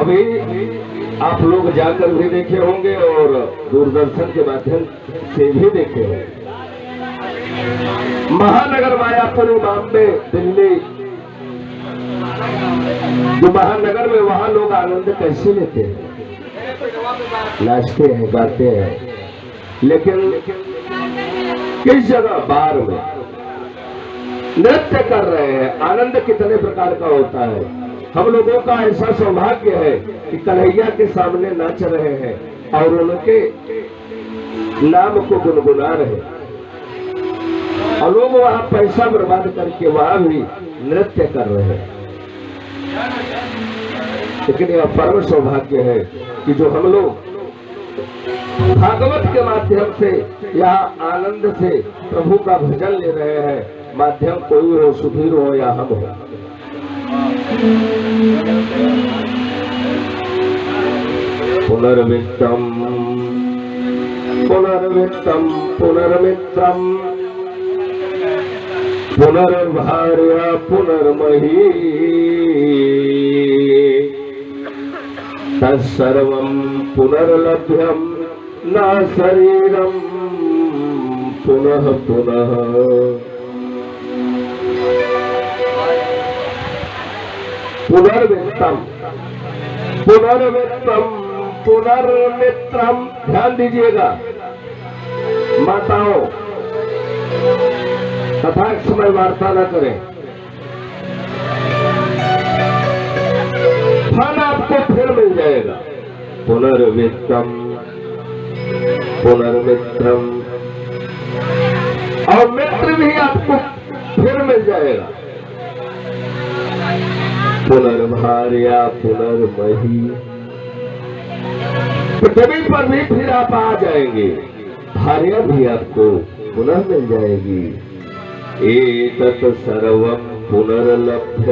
अभी आप लोग जाकर भी देखे होंगे और दूरदर्शन के माध्यम से भी देखे होंगे। महानगर मायापुर, बॉम्बे, दिल्ली, जो महानगर में वहां लोग आनंद कैसे लेते हैं, नाचते हैं, गाते हैं। लेकिन किस जगह बार में नृत्य कर रहे हैं। आनंद कितने प्रकार का होता है। हम लोगों का ऐसा सौभाग्य है कि कन्हैया के सामने नाच रहे हैं और उनके नाम को गुनगुना रहे हैं, और लोग वहां पैसा बर्बाद करके वहां भी नृत्य कर रहे हैं। लेकिन यह परम सौभाग्य है कि जो हम लोग भागवत के माध्यम से या आनंद से प्रभु का भजन ले रहे हैं। माध्यम कोई हो, सुधीर हो या हम हो। पुनर्वित्तम पुनर्वित्तम पुनर्मित्रम पुनर्भार्या पुनर्मही तत्सर्वं पुनर्लभ्यम न शरीरम पुनः पुनः। पुनर्वित्तम पुनर्वित्तम पुनर्मित्रम। ध्यान दीजिएगा माताओं, तथा समय वार्ता न करें। फल आपको फिर मिल जाएगा। पुनर्वित्तम पुनर्मित्रम, और मित्र भी आपको फिर मिल जाएगा। पुनर्भार्या पुनर्मही, पृथ्वी पर भी फिर आप आ जाएंगे। भार्या भी आपको पुनः मिल जाएगी। एतत् सर्वं पुनर्लभ्य,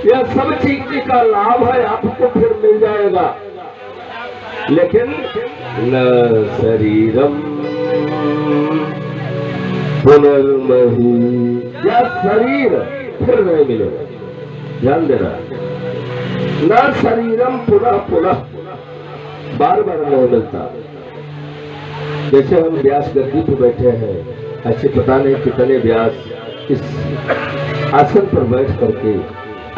यह सब चीज का लाभ है, आपको फिर मिल जाएगा। लेकिन न शरीरम पुनर्मही, यह शरीर फिर नहीं मिलेगा। ध्यान देना, न शरीरम पुनः पुनः, बार बार नहीं मिलता। जैसे हम व्यास गद्दी पर बैठे हैं, ऐसे पता नहीं कितने व्यास इस आसन पर बैठ करके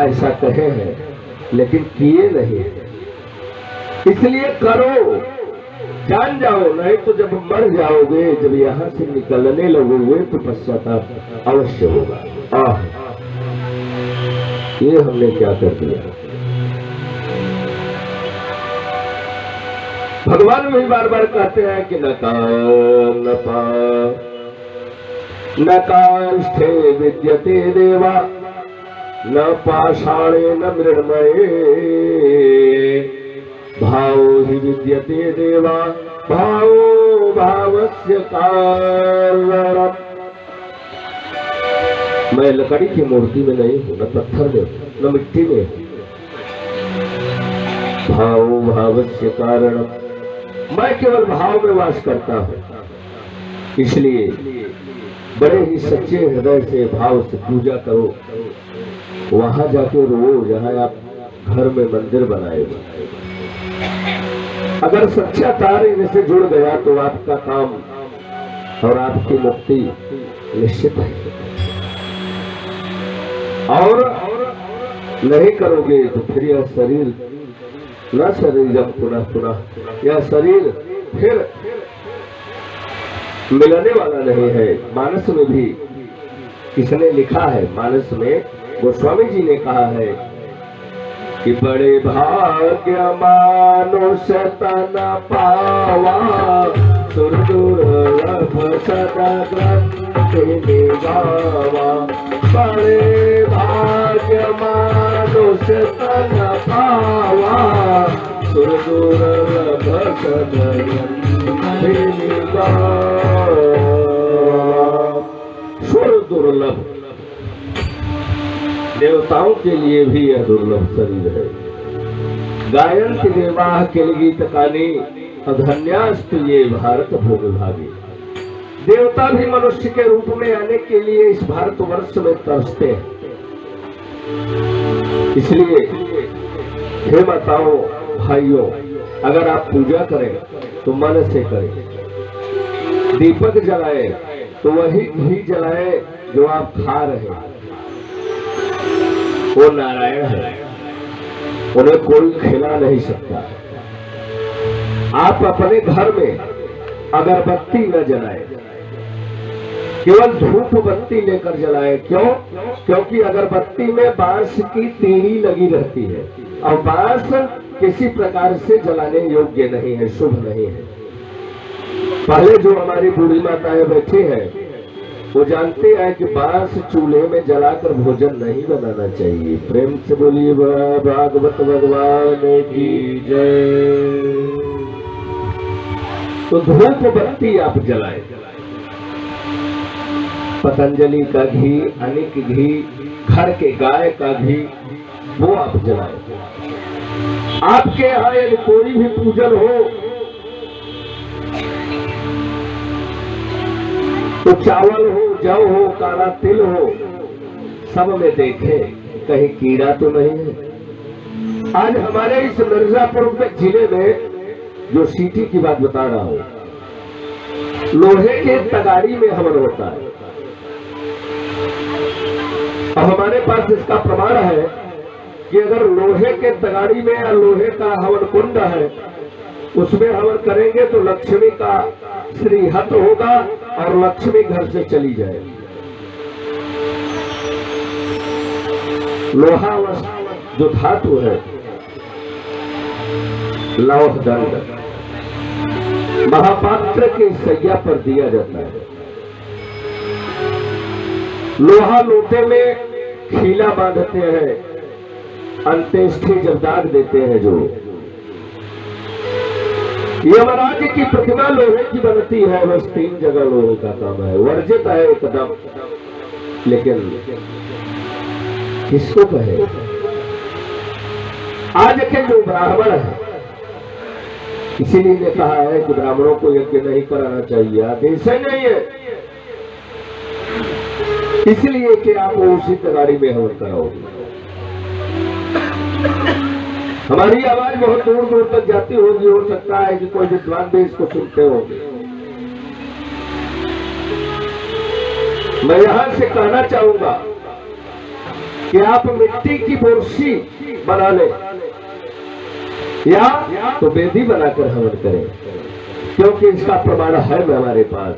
ऐसा कहे हैं, लेकिन किए नहीं। इसलिए करो, जान जाओ, नहीं तो जब मर जाओगे, जब यहाँ से निकलने लगोगे तो पश्चाताप अवश्य होगा। आह, ये हमने क्या कर दिया। भगवान भी बार बार कहते हैं कि न काष्ठे विद्यते देवा न पाषाणे न मृण्मये भावो हि विद्यते देवा भावो भावस्य कारणम्। मैं लकड़ी की मूर्ति में नहीं हूं, न पत्थर में, न मिट्टी में। भावो भावस्य कारणम्, मैं केवल भाव में वास करता हूं। इसलिए बड़े ही सच्चे हृदय से भाव से पूजा करो। वहां जाके रो जहां आप घर में मंदिर बनाए। अगर सच्चा तार इनसे जुड़ गया तो आपका काम और आपकी मुक्ति निश्चित है। और नहीं करोगे तो फिर यह शरीर न शरीरम पुनः पुनः, यह शरीर फिर मिलने वाला नहीं है। मानस में भी किसने लिखा है, मानस में गोस्वामी जी ने कहा है कि बड़े भाग्य मानुष तन पावा सुरदुर्लभ सदा ग्रंथि गावा। बड़े भाग्य मानुष तन पावा सुरदुर्लभ सदा ग्रंथि गावा। सुरदुर्लभ, देवताओं के लिए भी यह दुर्लभ शरीर है। गायन्ति देवाः किल गीत कानि अधन्यास्तु ये भारत भोग भागी। देवता भी मनुष्य के रूप में आने के लिए इस भारतवर्ष में तरसते हैं। इसलिए हे माताओं भाइयों, अगर आप पूजा करें तो मन से करें। दीपक जलाए तो वही घी जलाए जो आप खा रहे हैं, वो नारायण है, उन्हें कोई खिला नहीं सकता। आप अपने घर में अगरबत्ती न जलाए, केवल धूप बत्ती लेकर जलाए। क्यों? क्योंकि अगरबत्ती में बांस की तीली लगी रहती है और बांस किसी प्रकार से जलाने योग्य नहीं है, शुभ नहीं है। पहले जो हमारी बूढ़ी माताएं बैठी हैं वो जानते हैं कि बांस चूल्हे में जलाकर भोजन नहीं बनाना चाहिए। प्रेम से बोलिए भागवत भगवान की जय। तो धूप बत्ती आप जलाएं, पतंजलि का घी, अनिक घी, घर के गाय का घी, वो आप जलाएं। आपके यहाँ यदि कोई भी पूजन हो तो चावल हो, जौ हो, काला तिल हो, सब में देखें कहीं कीड़ा तो नहीं है। आज हमारे इस मिर्जापुर में जिले में जो सिटी की बात बता रहा हूं, लोहे के तगाड़ी में हवन होता है। अब हमारे पास इसका प्रमाण है कि अगर लोहे के तगाड़ी में या लोहे का हवन कुंड है, उसमें हवन करेंगे तो लक्ष्मी का श्रीहत होगा और लक्ष्मी घर से चली जाएगी। लोहा जो धातु है, लौह दंड महापात्र के सैया पर दिया जाता है। लोहा लोटे में खीला बांधते हैं, अंत्येष्टि जब दाग देते हैं। जो यमराज की प्रतिमा लोहे की बनती है, बस 3 जगह लोहे का काम है, वर्जित है एकदम। लेकिन किसको कहे? आज के जो ब्राह्मण है, इसीलिए ने कहा है कि ब्राह्मणों को यज्ञ नहीं कराना चाहिए, आदेश नहीं है, इसलिए कि आप उसी तगाड़ी में हवन कराओगे। हमारी आवाज बहुत दूर दूर तक जाती होगी, हो सकता है कि कोई विद्वान भी इसको सुनते होंगे। मैं यहां से कहना चाहूंगा कि आप मिट्टी की बोरसी बना लें या तो बेदी बनाकर हवन करें, क्योंकि इसका प्रमाण है हमारे पास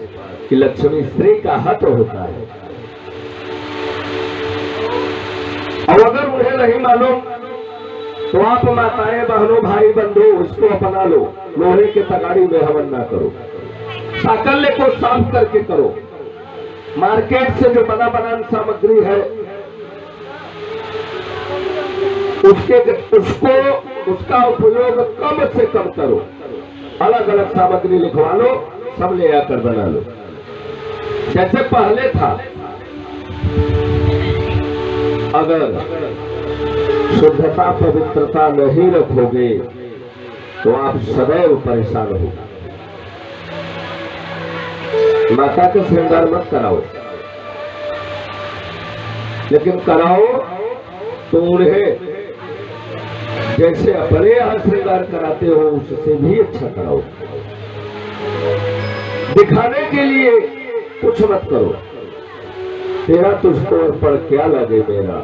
कि लक्ष्मी स्त्री का हत होता है। और अगर उन्हें नहीं मालूम तो आप माताएं, बहनों, भाई बंधु उसको अपना लो। लोहे के तगाड़ी में हवन ना करो, साकल्य को साफ करके करो। मार्केट से जो बना बनान सामग्री है उसका उपयोग कम से कम करो। अलग अलग सामग्री लिखवा लो, सब ले आकर बना लो। जैसे पहले था, अगर शुद्धता पवित्रता नहीं रखोगे तो आप सदैव परेशान हो। माता का श्रृंगार मत कराओ, लेकिन कराओ तो उन्हें जैसे अपने यहाँ श्रृंगार कराते हो उससे भी अच्छा कराओ। दिखाने के लिए कुछ मत करो, तेरा तुझको पर क्या लगे मेरा।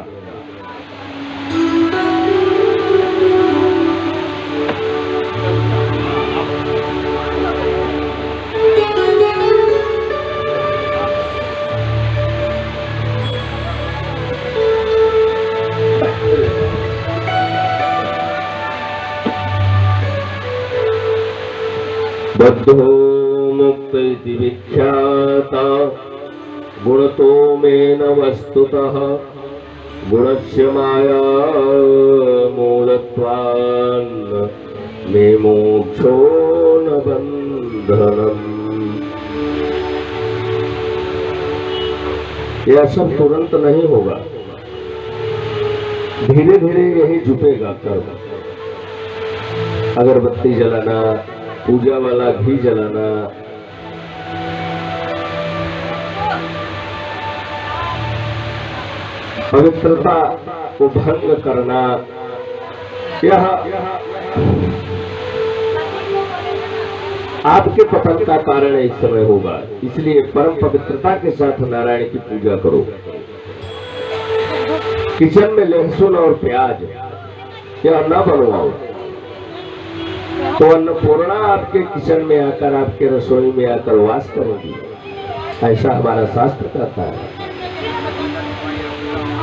बद्धो मुक्ति विख्याता गुणतो में न वस्तुतः गुणस्य माया मूलत्वान् मे मोक्षो न बंधनम्। यह सब तुरंत नहीं होगा, धीरे धीरे यही जुटेगा कर्म। अगरबत्ती जलाना, पूजा वाला घी जलाना, पवित्रता को भंग करना, यह आपके पतन का कारण इस समय होगा, इसलिए परम पवित्रता के साथ नारायण की पूजा करो। किचन में लहसुन और प्याज यह न बनवाओ, तो अन्नपूर्णा आपके किचन में आकर, आपके रसोई में आकर वास करेगी, ऐसा हमारा शास्त्र कहता है।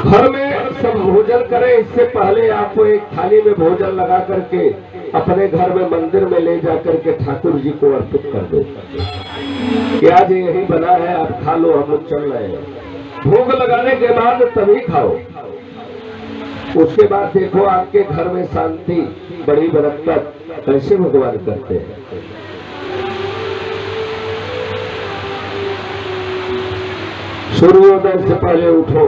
घर में सब भोजन करें, इससे पहले आपको एक थाली में भोजन लगा करके अपने घर में मंदिर में ले जाकर के ठाकुर जी को अर्पित कर दो कि आज यही बना है, आप खा लो, हम लोग चल रहे हैं। भोग लगाने के बाद तभी खाओ, उसके बाद देखो आपके घर में शांति, बड़ी बरकत कैसे भगवान करते हैं। सूर्योदय से पहले उठो,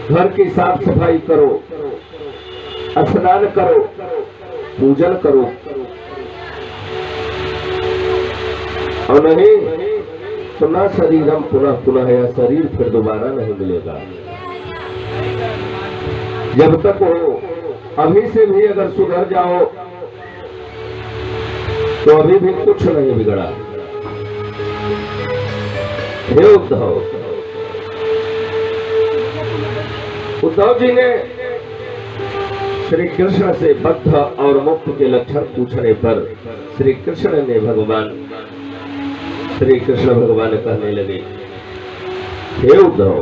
घर की साफ सफाई करो, स्नान करो, पूजन करो, और नहीं तो ना शरीरम पुनः पुनः, यह शरीर फिर दोबारा नहीं मिलेगा। जब तक हो अभी से भी अगर सुधर जाओ तो अभी भी कुछ नहीं बिगड़ा। हे उद्धव जी ने श्री कृष्ण से बद्ध और मुक्त के लक्षण पूछने पर श्री कृष्ण भगवान कहने लगे, हे उद्धव,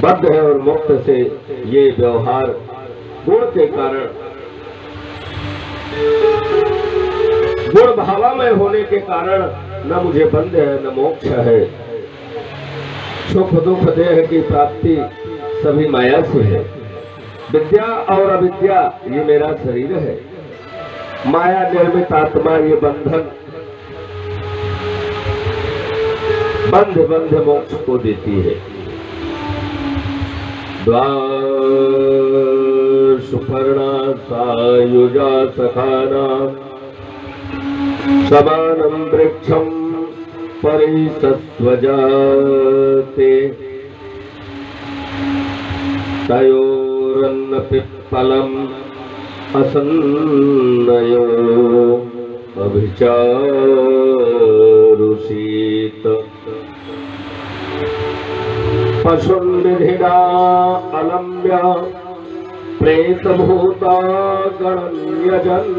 बद्ध है और मुक्त से ये व्यवहार गुण के कारण, गुण भावामय होने के कारण न मुझे बंध है न मोक्ष है। सुख दुख देह की प्राप्ति सभी माया से है। विद्या और अविद्या ये मेरा शरीर है। माया निर्मित आत्मा ये बंधन बंध मोक्ष को देती है। द्वार सुपर्णा सायुजा सखाना समानं वृक्षं परिसस्वजाते तयोरन्न पिप्पलम् असन्नयो अभिचारुषीत पशुन्निधिना अलम्य प्रेतभूता गणन्यजन्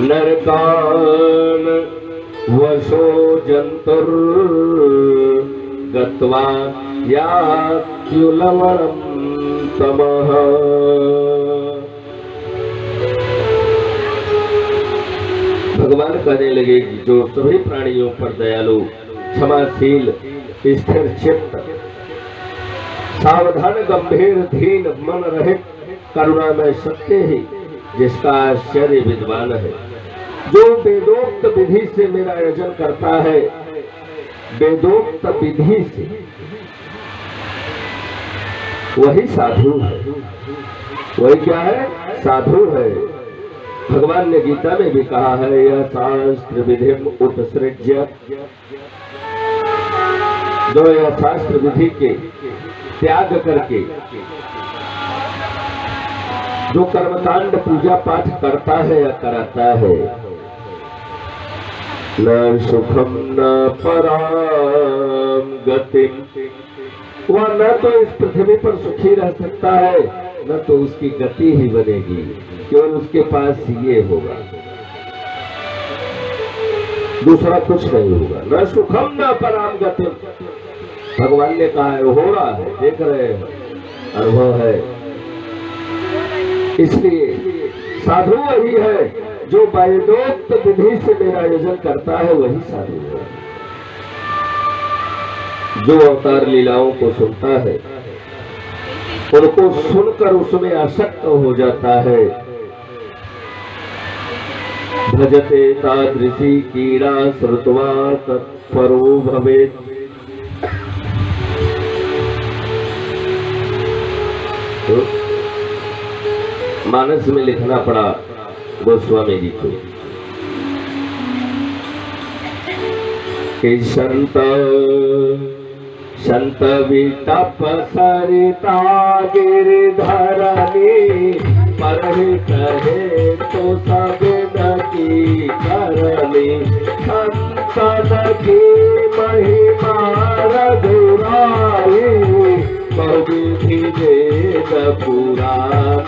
नरकान् वशो जन्तुर्गत्वा यात्युलवनं तमः। भगवान कहने लगे कि जो सभी प्राणियों पर दयालु, क्षमाशील, स्थिर चित्त, सावधान, गंभीर, धीन, मन रहित, करुणामय, सत्य ही जिसका आश्चर्य विद्वान है, जो वेदोक्त विधि से मेरा आयोजन करता है, वेदोक्त विधि से, वही साधु है। वही क्या है? साधु है। भगवान ने गीता में भी कहा है, यह शास्त्र विधि उत्सृज्य, जो यह शास्त्र विधि के त्याग करके जो कर्मकांड पूजा पाठ करता है या कराता है, न सुखम न पराम गतिम, वह न तो इस पृथ्वी पर सुखी रह सकता है, न तो उसकी गति ही बनेगी, केवल उसके पास ये होगा, दूसरा कुछ नहीं होगा। न सुखम न पराम गतिम, भगवान ने कहा है, हो रहा है, देख रहे हैं, अनुभव है। इसलिए साधु वही है जो वेदोक्त विधि से मेरा आयोजन करता है, वही साधु है। जो अवतार लीलाओं को सुनता है, उनको सुनकर उसमें आसक्त हो जाता है। भजते तादृशी कीड़ा श्रुत्वा तत्परो भवेत्। मानस में लिखना पड़ा गोस्वामी जी को कि संत संत वितप सरिता गिरधरनी परहित हे तो सब की करनी संतन की महिमा रघुराई बहुविधि वेद पुराण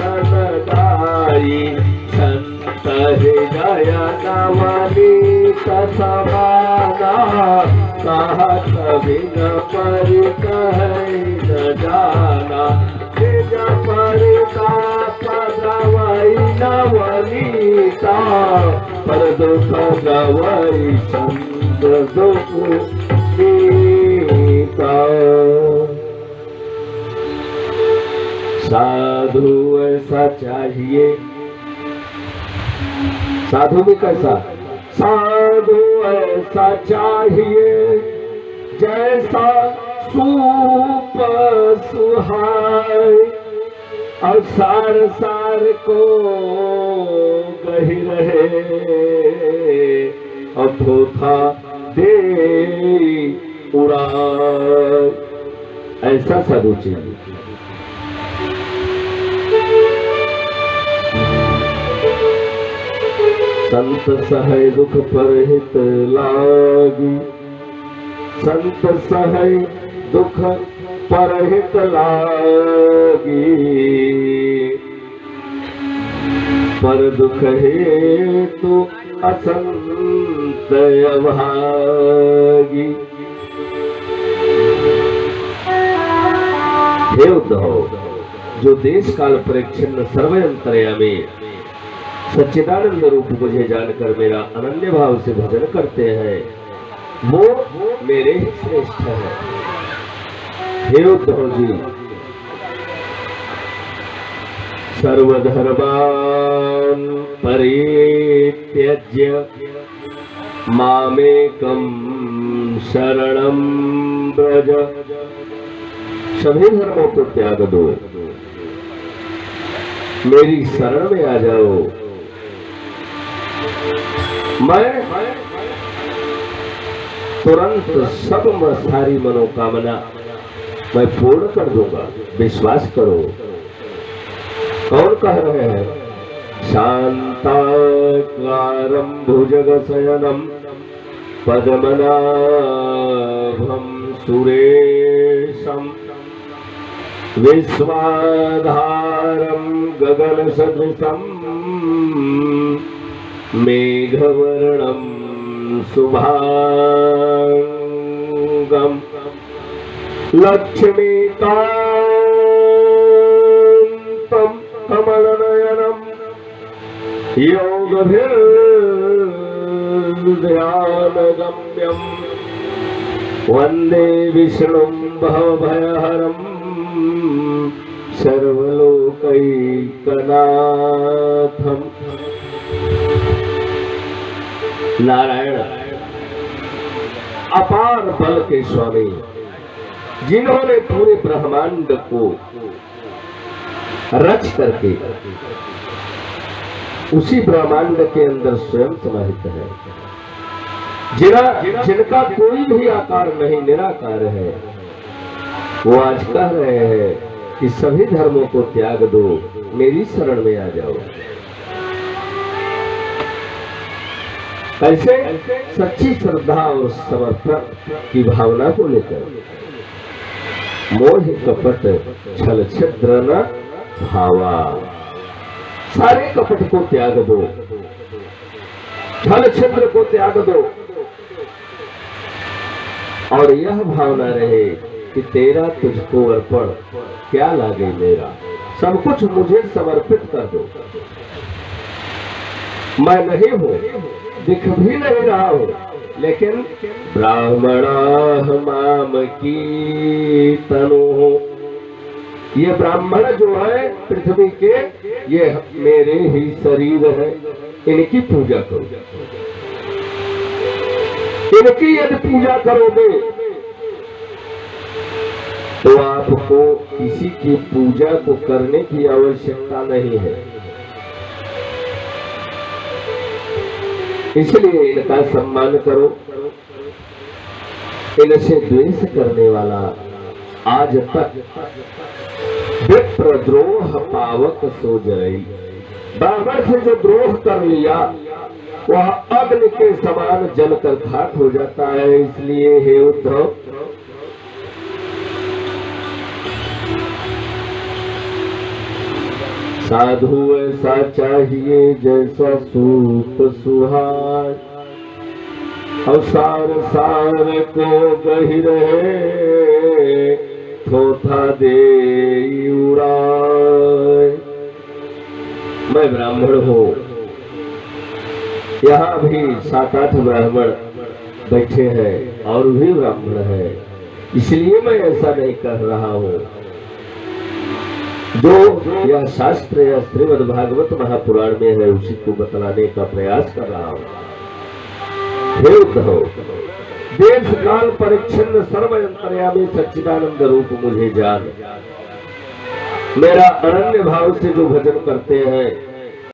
गाई संत हृदय नवनीत समाना कहत बिन परि न जाना निज परिताप गवै नवनीता पर दुख गवै संत दुख नीता। साधु ऐसा चाहिए, साधु भी कैसा? साधु ऐसा चाहिए जैसा सूप सुहाय और सार सार को गही रहे और थोथा दे उड़ा, ऐसा साधु चाहिए। संत सहै दुख परहित लागी, संत सहै दुख परहित लागी पर दुख हेतु असंत अभागी। हे उद्धव, जो देश काल परिच्छिन्न सर्वयंतर्यामी सच्चिदानंद रूप मुझे जानकर मेरा अनन्य भाव से भजन करते हैं वो मेरे ही श्रेष्ठ है। हे उद्धव जी, सर्वधर्मान् परित्यज्य मामेकं शरणं व्रज। सभी धर्मों को त्याग दो, मेरी शरण में आ जाओ। मैं तुरंत सब सारी मनोकामना मैं पूर्ण कर दूंगा, विश्वास करो। कौन कह रहे हैं? शांताकारं भुजगशयनं पद्मनाभं सुरेशं विश्वाधारं गगनसदृशं मेघवर्णं शुभांगं लक्ष्मीकान्तं कमलनयनं योगभिर्ध्यानगम्यं वन्दे विष्णुं भवभयहरं सर्वलोकैकनाथम्। नारायण अपार बल के स्वामी, जिन्होंने पूरे ब्रह्मांड को रच करके उसी ब्रह्मांड के अंदर स्वयं समाहित है, जिनका कोई भी आकार नहीं, निराकार है, वो आज कह रहे हैं कि सभी धर्मों को त्याग दो, मेरी शरण में आ जाओ। ऐसे सच्ची श्रद्धा और समर्पण की भावना को लेकर मोह कपट छल छिद्र न भावा, सारे कपट को त्याग दो, छल छिद्र को त्याग दो और यह भावना रहे कि तेरा तुझको अर्पण, क्या लागे मेरा, सब कुछ मुझे समर्पित कर दो। मैं नहीं हूं, दिख भी नहीं रहा हूं, लेकिन ब्राह्मणाः माम की तनु, ये ब्राह्मण जो है पृथ्वी के, ये मेरे ही शरीर है, इनकी पूजा करो। इनकी यदि पूजा करोगे तो आपको किसी की पूजा को करने की आवश्यकता नहीं है। इसलिए इनका सम्मान करो, इनसे द्वेष करने वाला आज तक विप्रद्रोह पावक सो जरई। ब्राह्मण से जो द्रोह कर लिया वह अग्नि के समान जलकर खाक हो जाता है। इसलिए हे उद्धव, साधु ऐसा चाहिए जैसा सूत सुहार, और सार सार को गही रहे थोथा दे उड़ाए। मैं ब्राह्मण हूँ, यहाँ भी 7-8 ब्राह्मण बैठे हैं और भी ब्राह्मण है, इसलिए मैं ऐसा नहीं कर रहा हूँ। जो यह शास्त्र या श्रीमद् भागवत महापुराण में है उसी को बतलाने का प्रयास कर रहा हूँ। हे उद्धव, देश काल परिच्छिन्न सर्व अंतर्यामी सच्चिदानंद रूप मुझे जान। मेरा अनन्य भाव से जो भजन करते हैं